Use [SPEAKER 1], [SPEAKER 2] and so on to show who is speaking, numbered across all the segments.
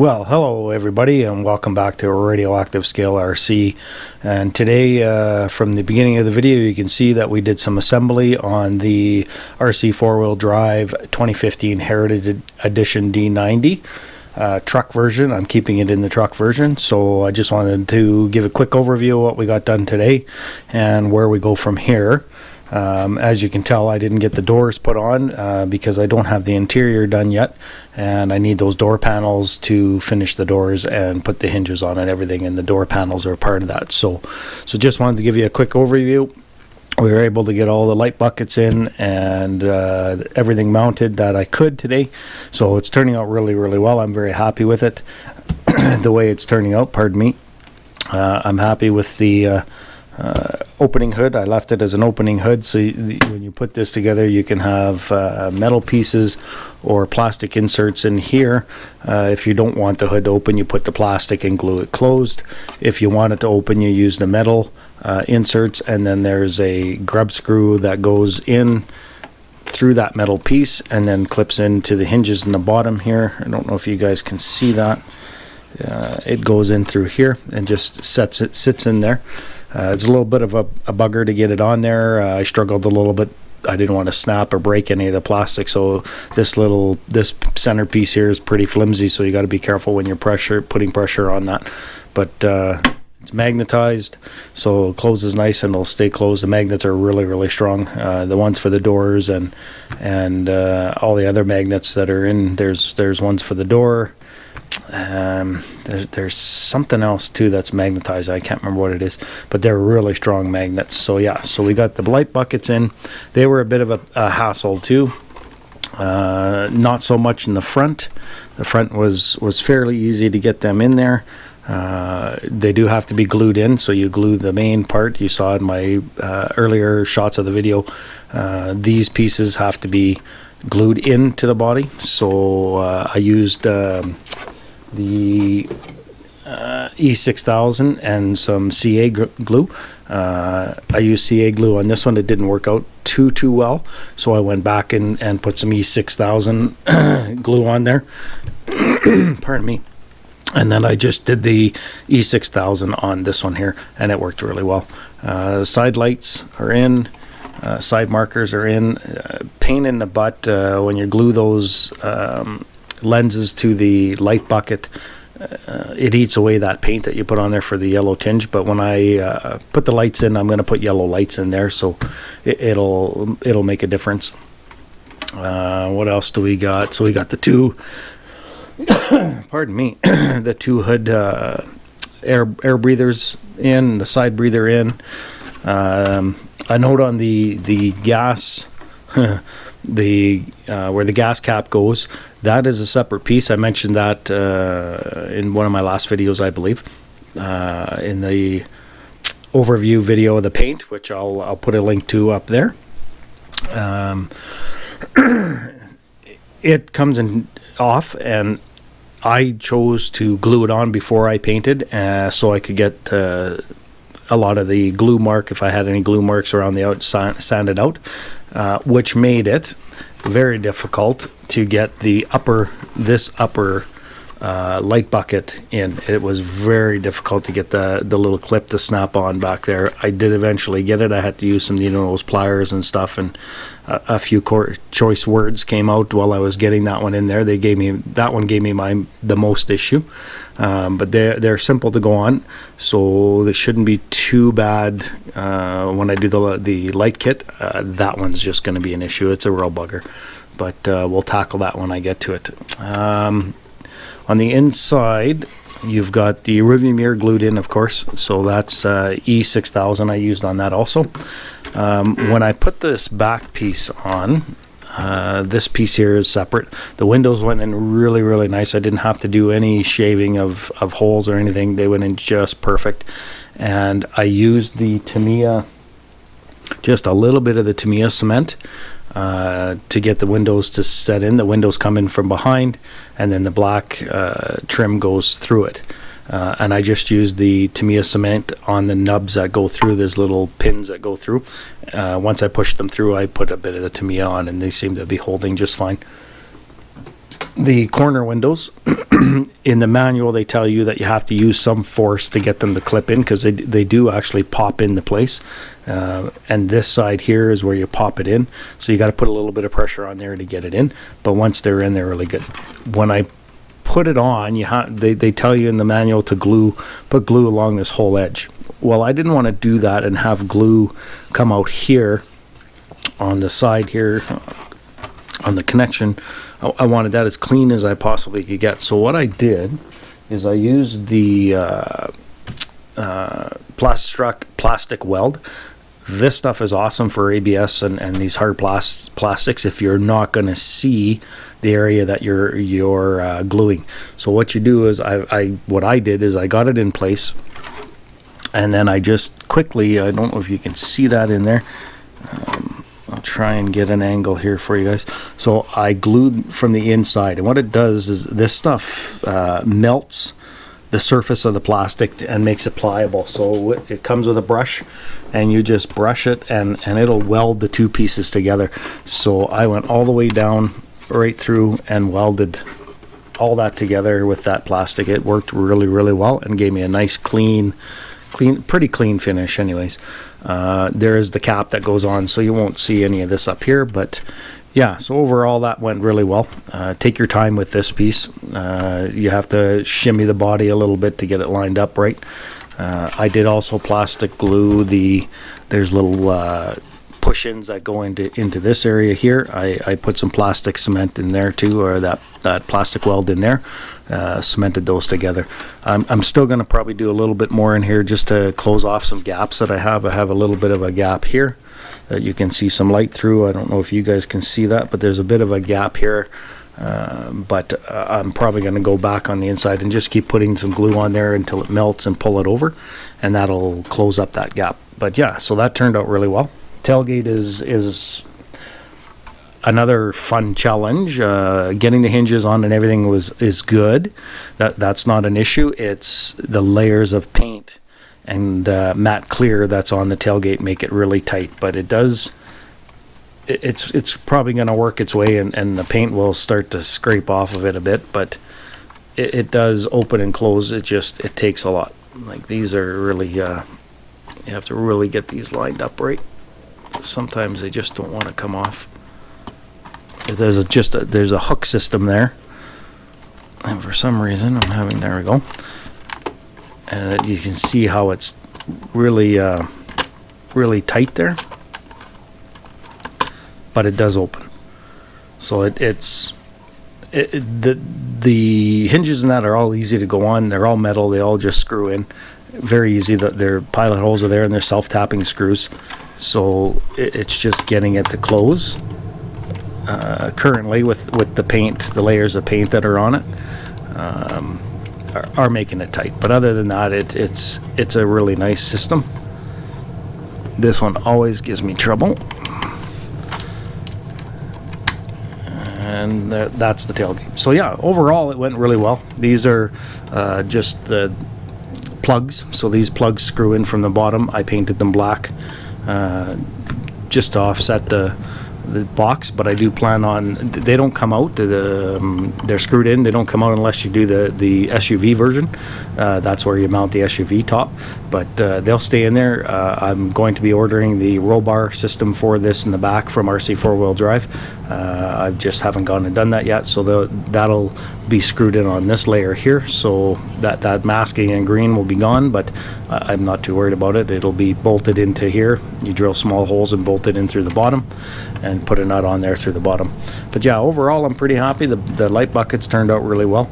[SPEAKER 1] Well, hello everybody, and welcome back to a Radioactive Scale RC. And today, from the beginning of the video, you can see that we did some assembly on the RC four-wheel drive 2015 Heritage Edition D90 truck version. I'm keeping it in the truck version, so I just wanted to give a quick overview of what we got done today and where we go from here. As you can tell, I didn't get the doors put on because I don't have the interior done yet, and I need those door panels to finish the doors and put the hinges on and everything, and the door panels are part of that. So just wanted to give you a quick overview. We were able to get all the light buckets in and everything mounted that I could today, so it's turning out really well. I'm very happy with it. The way it's turning out, pardon me. I'm happy with the opening hood. I left it as an opening hood, so when you put this together, you can have metal pieces or plastic inserts in here. If you don't want the hood to open, you put the plastic and glue it closed. If you want it to open, you use the metal inserts, and then there's a grub screw that goes in through that metal piece and then clips into the hinges in the bottom here. I don't know if you guys can see that. It goes in through here and just sits in there. It's a little bit of a bugger to get it on there. I struggled a little bit. I didn't want to snap or break any of the plastic, so this center piece here is pretty flimsy, so you got to be careful when you're putting pressure on that. But it's magnetized, so it closes nice and it'll stay closed. The magnets are really strong. The ones for the doors and all the other magnets that are in, there's ones for the door. There's something else too that's magnetized. I can't remember what it is, but they're really strong magnets. So yeah, so we got the light buckets in. They were a bit of a hassle too. Not so much in the front. The front was fairly easy to get them in there. They do have to be glued in, so you glue the main part. You saw in my earlier shots of the video, these pieces have to be glued into the body. So I used the E6000 and some CA glue. I used CA glue on this one. It didn't work out too well, so I went back and put some E6000 glue on there. Pardon me. And then I just did the E6000 on this one here, and it worked really well. Side lights are in. Side markers are in. Pain in the butt when you glue those lenses to the light bucket. It eats away that paint that you put on there for the yellow tinge, but when I put the lights in, I'm going to put yellow lights in there, so it'll make a difference. What else do we got? So we got the two pardon me, the two hood air breathers in, the side breather in. A note on the gas, where the gas cap goes, that is a separate piece. I mentioned that in one of my last videos, I believe, in the overview video of the paint, which I'll put a link to up there. It comes in off, and I chose to glue it on before I painted, so I could get a lot of the glue mark, if I had any glue marks around the outside, sanded out, which made it very difficult to get this upper light bucket in. It was very difficult to get the little clip to snap on back there. I did eventually get it. I had to use some those pliers and stuff, and a few choice words came out while I was getting that one in there. That one gave me the most issue, but they're simple to go on, so they shouldn't be too bad. When I do the light kit, that one's just going to be an issue. It's a real bugger, but we'll tackle that when I get to it. On the inside, you've got the rearview mirror glued in, of course, so that's E6000 I used on that also. When I put this back piece on, this piece here is separate. The windows went in really nice. I didn't have to do any shaving of holes or anything. They went in just perfect. And I used the Tamiya, just a little bit of the Tamiya cement to get the windows to set in. The windows come in from behind, and then the black trim goes through it. And I just used the Tamiya cement on the nubs that go through. There's little pins that go through. Once I pushed them through, I put a bit of the Tamiya on, and they seem to be holding just fine. The corner windows, in the manual they tell you that you have to use some force to get them to clip in, because they do actually pop into place, and this side here is where you pop it in, so you got to put a little bit of pressure on there to get it in, but once they're in, they're really good. When I put it on, they tell you in the manual to put glue along this whole edge. Well, I didn't want to do that and have glue come out here on the side here on the connection. I wanted that as clean as I possibly could get. So what I did is I used the plastic weld. This stuff is awesome for ABS and these hard plastics if you're not going to see the area that you're gluing. So what you do is what I did is I got it in place, and then I just quickly, I don't know if you can see that in there, I'll try and get an angle here for you guys. So I glued from the inside, and what it does is this stuff melts the surface of the plastic and makes it pliable. So it comes with a brush, and you just brush it, and it'll weld the two pieces together. So I went all the way down right through and welded all that together with that plastic. It worked really, really well and gave me a nice pretty clean finish anyways. There is the cap that goes on, so you won't see any of this up here, but yeah, so overall that went really well. Take your time with this piece. You have to shimmy the body a little bit to get it lined up right. I did also plastic glue there's little push-ins that go into this area here. I put some plastic cement in there too, or that plastic weld in there. Cemented those together. I'm still going to probably do a little bit more in here just to close off some gaps that I have. I have a little bit of a gap here that you can see some light through. I don't know if you guys can see that, but there's a bit of a gap here. But I'm probably going to go back on the inside and just keep putting some glue on there until it melts and pull it over, and that'll close up that gap. But yeah, so that turned out really well. Tailgate is another fun challenge. Getting the hinges on and everything is good. That's not an issue. It's the layers of paint and matte clear that's on the tailgate make it really tight. But it's probably going to work its way, and the paint will start to scrape off of it a bit. But it does open and close. It takes a lot. Like these are really you have to really get these lined up right. Sometimes they just don't want to come off. There's a hook system there, and for some reason there we go, and you can see how it's really really tight there, but it does open. So the hinges and that are all easy to go on. They're all metal. They all just screw in, very easy. Their pilot holes are there, and they're self-tapping screws. So it's just getting it to close. Currently with the paint, the layers of paint that are on it are making it tight. But other than that, it's a really nice system. This one always gives me trouble. And that's the tailgate. So yeah, overall it went really well. These are just the plugs. So these plugs screw in from the bottom. I painted them black just to offset the box, but I do plan on, they don't come out, they're screwed in. They don't come out unless you do the SUV version. That's where you mount the SUV top, but they'll stay in there. I'm going to be ordering the roll bar system for this in the back from RC4WD Drive. I just haven't gone and done that yet, so that'll be screwed in on this layer here, so that masking in green will be gone, but I'm not too worried about it. It'll be bolted into here. You drill small holes and bolt it in through the bottom and put a nut on there through the bottom. But yeah, overall I'm pretty happy. The light buckets turned out really well.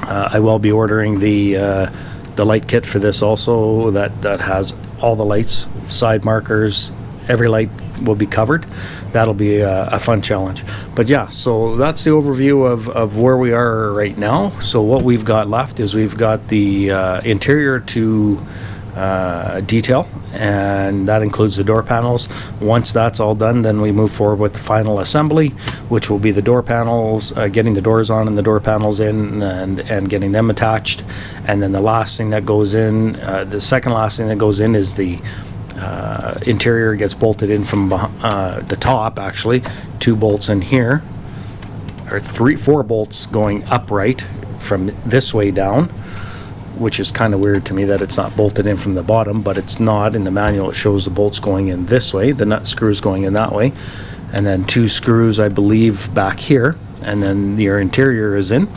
[SPEAKER 1] I will be ordering the light kit for this also, that has all the lights, side markers, every light will be covered. That'll be a fun challenge. But yeah, so that's the overview of where we are right now. So what we've got left is we've got the interior to detail, and that includes the door panels. Once that's all done, then we move forward with the final assembly, which will be the door panels, getting the doors on and the door panels in, and getting them attached. And then the last thing that goes in, the second last thing that goes in is the interior gets bolted in from the top. Actually, 2 bolts in here, or 4 bolts going upright from this way down, which is kind of weird to me that it's not bolted in from the bottom, but it's not. In the manual it shows the bolts going in this way, the nut screws going in that way, and then 2 screws I believe back here, and then your interior is in,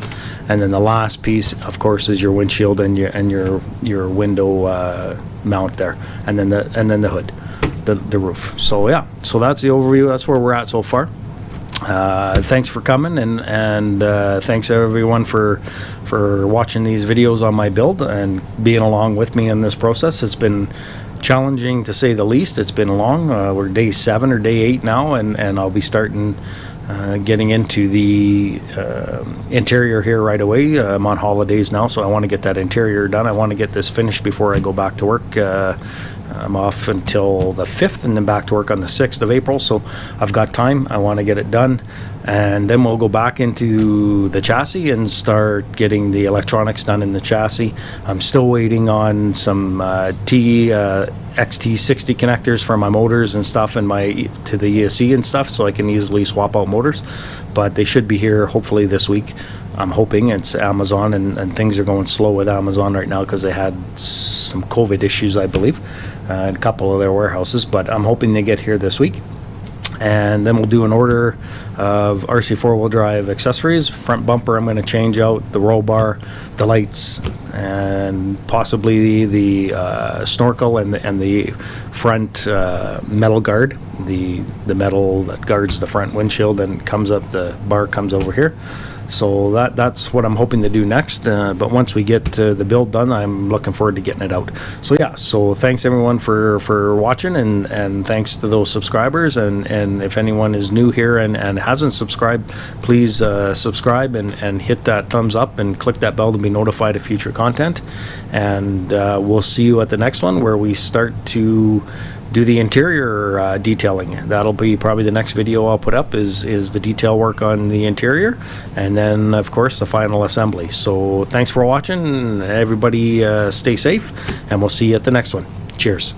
[SPEAKER 1] and then the last piece of course is your windshield and your window mount there, and then the hood, the roof. So yeah, so that's the overview. That's where we're at so far. Thanks for coming, and thanks everyone for watching these videos on my build and being along with me in this process. It's been challenging to say the least. It's been long. We're day 7 or day 8 now, and I'll be starting getting into the interior here right away. I'm on holidays now, so I want to get that interior done. I want to get this finished before I go back to work. I'm off until the 5th and then back to work on the 6th of April, so I've got time. I want to get it done, and then we'll go back into the chassis and start getting the electronics done in the chassis. I'm still waiting on some XT60 connectors for my motors and stuff, and to the ESC and stuff, so I can easily swap out motors, but they should be here hopefully this week. I'm hoping. It's Amazon, and things are going slow with Amazon right now because they had some COVID issues, I believe, in a couple of their warehouses, but I'm hoping they get here this week. And then we'll do an order of RC four-wheel drive accessories. Front bumper I'm going to change out, the roll bar, the lights, and possibly the snorkel and the front metal guard, the metal that guards the front windshield and comes up, the bar comes over here. So that's what I'm hoping to do next, but once we get the build done, I'm looking forward to getting it out. So yeah, so thanks everyone for watching, and thanks to those subscribers, and if anyone is new here and hasn't subscribed, please subscribe and hit that thumbs up and click that bell to be notified of future content. And we'll see you at the next one, where we start to do the interior detailing. That'll be probably the next video I'll put up, is the detail work on the interior, and then of course the final assembly. So thanks for watching, everybody. Stay safe, and we'll see you at the next one. Cheers.